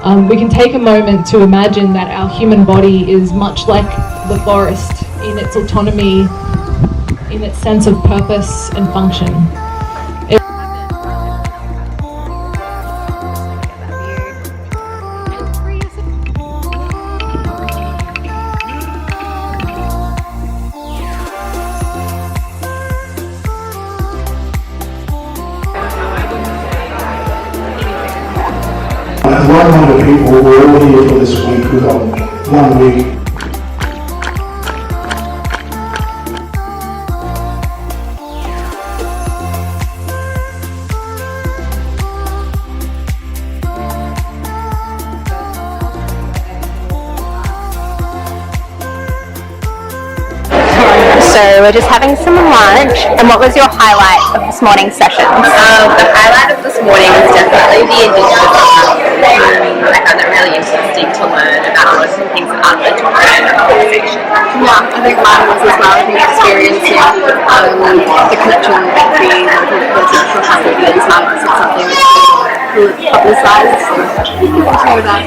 we can take a moment to imagine that our human body is much like the forest in its autonomy, in its sense of purpose and function. As 100 people, we're all here for this week. We've got 1 week. So we're just having some lunch. And what was your highlight of this morning's session? The highlight of this morning was definitely the Indigenous stuff. I found it really interesting to learn about lots of things other than conversation. Yeah, I think mine was as well. I think experiencing the connection between the traditional custodians now is something that's publicised. So thank you for sharing that.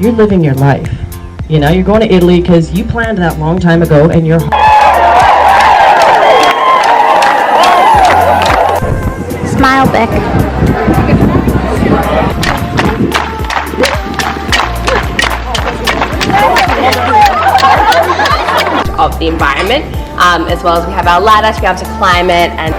You're living your life. You know, you're going to Italy because you planned that long time ago and you're... Smile, Beck. Of the environment, as well as we have our ladder to be able to climb it and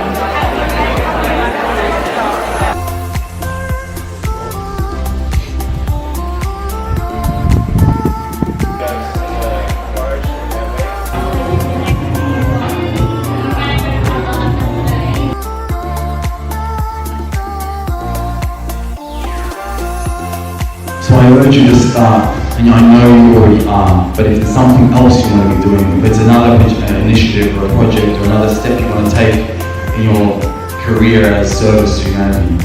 So I urge you to start, and I know you already are, but if there's something else you want to be doing, if there's another initiative or a project or another step you want to take in your career as service to humanity.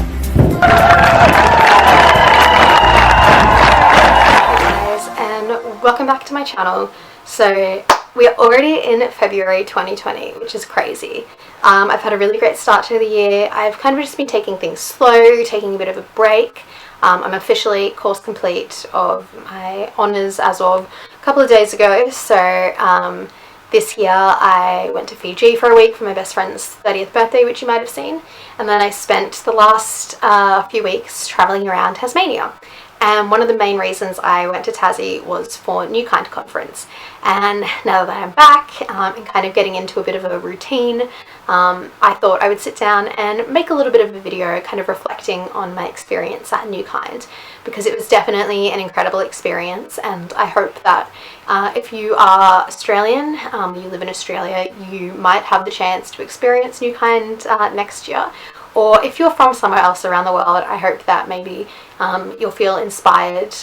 Guys, and welcome back to my channel. So we're already in February 2020, which is crazy. I've had a really great start to the year. I've kind of just been taking things slow, taking a bit of a break. I'm officially course complete of my honours as of a couple of days ago. So this year I went to Fiji for a week for my best friend's 30th birthday, which you might have seen. And then I spent the last few weeks travelling around Tasmania. And one of the main reasons I went to Tassie was for Newkind Conference. And now that I'm back and kind of getting into a bit of a routine, I thought I would sit down and make a little bit of a video kind of reflecting on my experience at Newkind, because it was definitely an incredible experience. And I hope that if you are Australian, you live in Australia, you might have the chance to experience Newkind next year. Or if you're from somewhere else around the world, I hope that maybe you'll feel inspired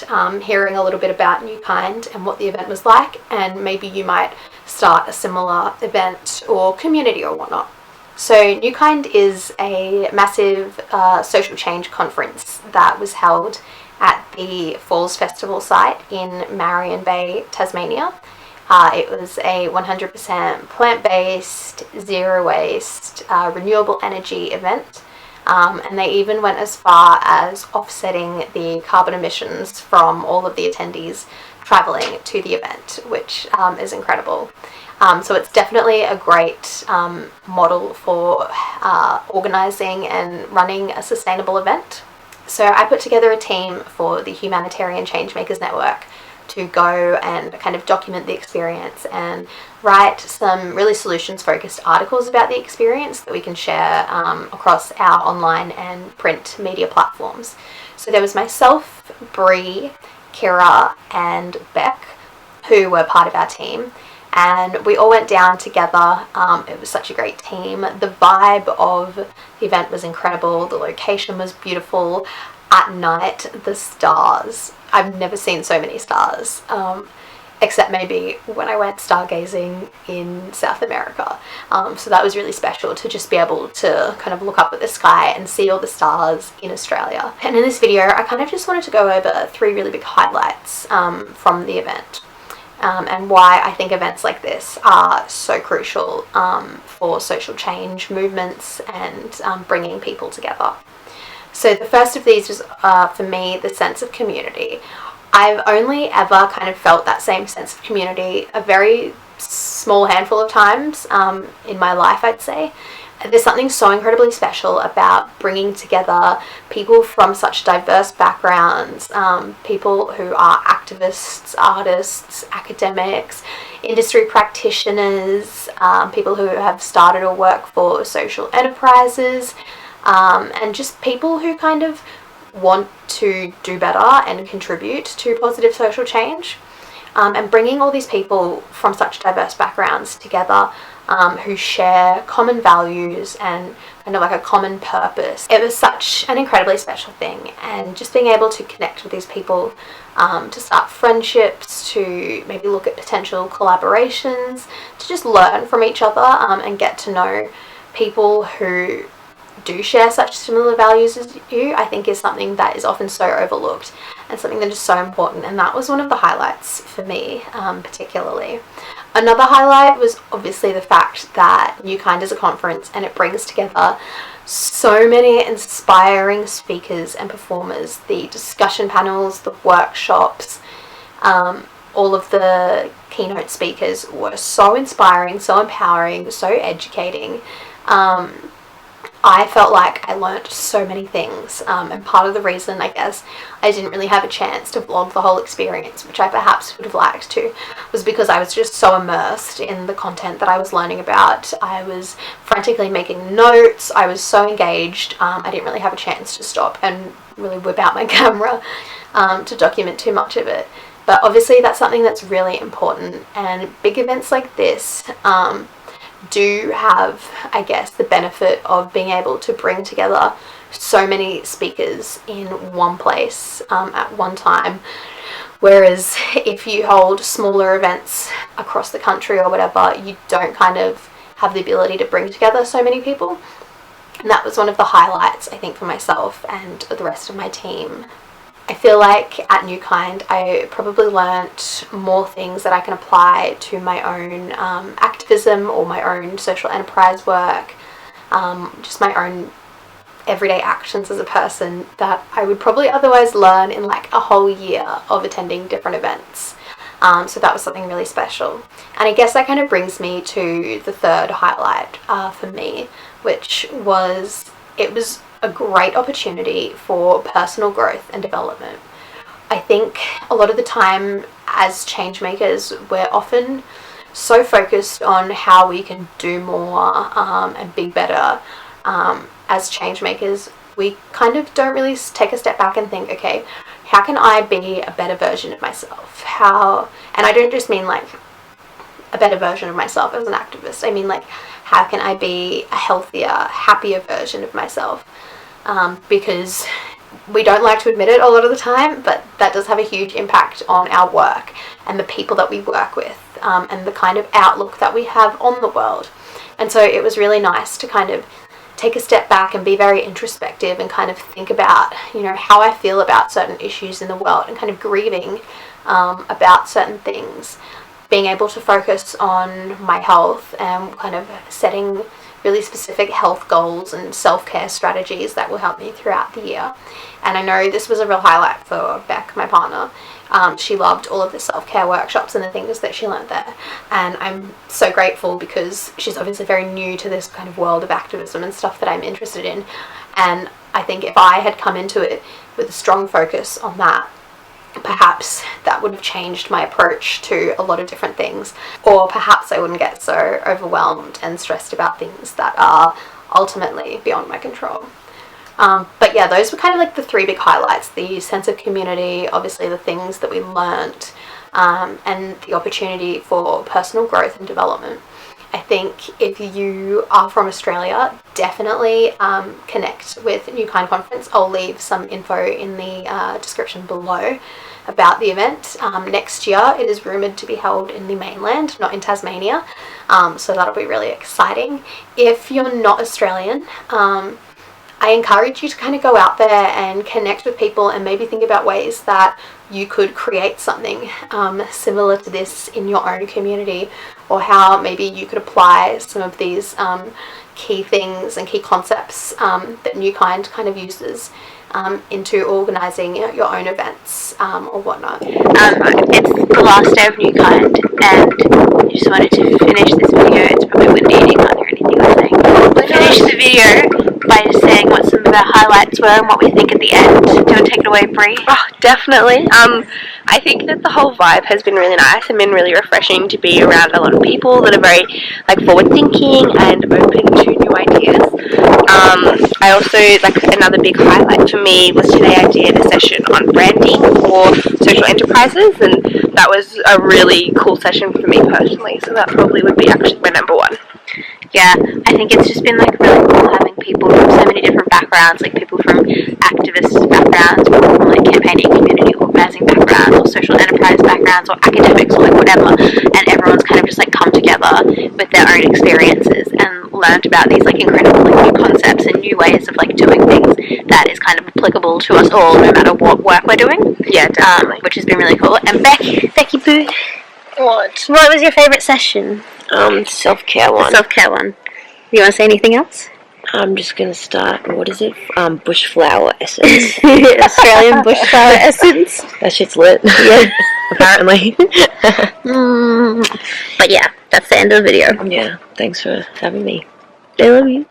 hearing a little bit about Newkind and what the event was like, and maybe you might start a similar event or community or whatnot. So Newkind is a massive social change conference that was held at the Falls Festival site in Marion Bay, Tasmania. It was a 100% plant-based, zero-waste, renewable energy event. And they even went as far as offsetting the carbon emissions from all of the attendees travelling to the event, which is incredible. So it's definitely a great model for organising and running a sustainable event. So I put together a team for the Humanitarian Changemakers Network to go and kind of document the experience and write some really solutions-focused articles about the experience that we can share across our online and print media platforms. So there was myself, Bree, Kira and Beck, who were part of our team, and we all went down together. It was such a great team. The vibe of the event was incredible. The location was beautiful. At night, the stars. I've never seen so many stars, except maybe when I went stargazing in South America. So that was really special to just be able to kind of look up at the sky and see all the stars in Australia. And in this video, I kind of just wanted to go over 3 really big highlights from the event. and why I think events like this are so crucial for social change movements and bringing people together. So the first of these was, for me, the sense of community. I've only ever kind of felt that same sense of community a very small handful of times in my life, I'd say. There's something so incredibly special about bringing together people from such diverse backgrounds, people who are activists, artists, academics, industry practitioners, people who have started or work for social enterprises, and just people who kind of want to do better and contribute to positive social change. And bringing all these people from such diverse backgrounds together, who share common values and kind of like a common purpose. It was such an incredibly special thing, and just being able to connect with these people, to start friendships, to maybe look at potential collaborations, to just learn from each other and get to know people who do share such similar values as you, I think is something that is often so overlooked and something that is so important, and that was one of the highlights for me particularly. Another highlight was obviously the fact that Newkind is a conference and it brings together so many inspiring speakers and performers. The discussion panels, the workshops, all of the keynote speakers were so inspiring, so empowering, so educating. I felt like I learnt so many things, and part of the reason, I guess, I didn't really have a chance to vlog the whole experience, which I perhaps would have liked to, was because I was just so immersed in the content that I was learning about. I was frantically making notes, I was so engaged, I didn't really have a chance to stop and really whip out my camera to document too much of it. But obviously that's something that's really important, and big events like this do have, I guess, the benefit of being able to bring together so many speakers in one place at one time, whereas if you hold smaller events across the country or whatever, you don't kind of have the ability to bring together so many people. And that was one of the highlights, I think, for myself and the rest of my team. I feel like at Newkind I probably learnt more things that I can apply to my own activism or my own social enterprise work, just my own everyday actions as a person that I would probably otherwise learn in like a whole year of attending different events. So that was something really special. And I guess that kind of brings me to the third highlight for me, which was, it was a great opportunity for personal growth and development. I think a lot of the time as change makers, we're often so focused on how we can do more and be better. As change makers, we kind of don't really take a step back and think, okay, how can I be a better version of myself? And I don't just mean like a better version of myself as an activist. I mean like, how can I be a healthier, happier version of myself? Because we don't like to admit it a lot of the time, but that does have a huge impact on our work and the people that we work with, and the kind of outlook that we have on the world. And so it was really nice to kind of take a step back and be very introspective and kind of think about, you know, how I feel about certain issues in the world and kind of grieving about certain things, being able to focus on my health and kind of setting really specific health goals and self-care strategies that will help me throughout the year. And I know this was a real highlight for Beck, my partner. She loved all of the self-care workshops and the things that she learned there, and I'm so grateful because she's obviously very new to this kind of world of activism and stuff that I'm interested in, and I think if I had come into it with a strong focus on that, perhaps that would have changed my approach to a lot of different things, or perhaps I wouldn't get so overwhelmed and stressed about things that are ultimately beyond my control. But yeah, those were kind of like the three big highlights: the sense of community, obviously the things that we learnt, and the opportunity for personal growth and development. I think if you are from Australia, definitely connect with Newkind Conference. I'll leave some info in the description below about the event. Next year it is rumoured to be held in the mainland, not in Tasmania, so that'll be really exciting. If you're not Australian, I encourage you to kind of go out there and connect with people and maybe think about ways that you could create something similar to this in your own community, or how maybe you could apply some of these key things and key concepts that Newkind kind of uses into organising your own events or whatnot. It's the last day of Newkind, and I just wanted to finish this video. It's probably windy and you can't hear anything I'm saying. Finish the video by just saying what some of our highlights were and what we think at the end. Do you want to take it away, Brie? Oh, definitely. I think that the whole vibe has been really nice and been really refreshing to be around a lot of people that are very forward thinking and open to new ideas. I also, another big highlight for me was today I did a session on branding for social enterprises, and that was a really cool session for me personally, so that probably would be actually my number one. Yeah, I think it's just been really cool having people from so many different backgrounds, people from activist backgrounds, people from campaigning, community organising backgrounds, or social enterprise backgrounds, or academics, or whatever, and everyone's kind of just come together with their own experiences and learned about these incredible new concepts and new ways of doing things that is kind of applicable to us all, no matter what work we're doing. Yeah, definitely. Which has been really cool. And Becky Boo, what was your favourite session? Self-care one. The self-care one. You want to say anything else? I'm just going to start, what is it? Bush flower essence. Australian bush flower essence. That shit's lit. Yeah. Apparently. But yeah, that's the end of the video. Yeah, thanks for having me. I love you.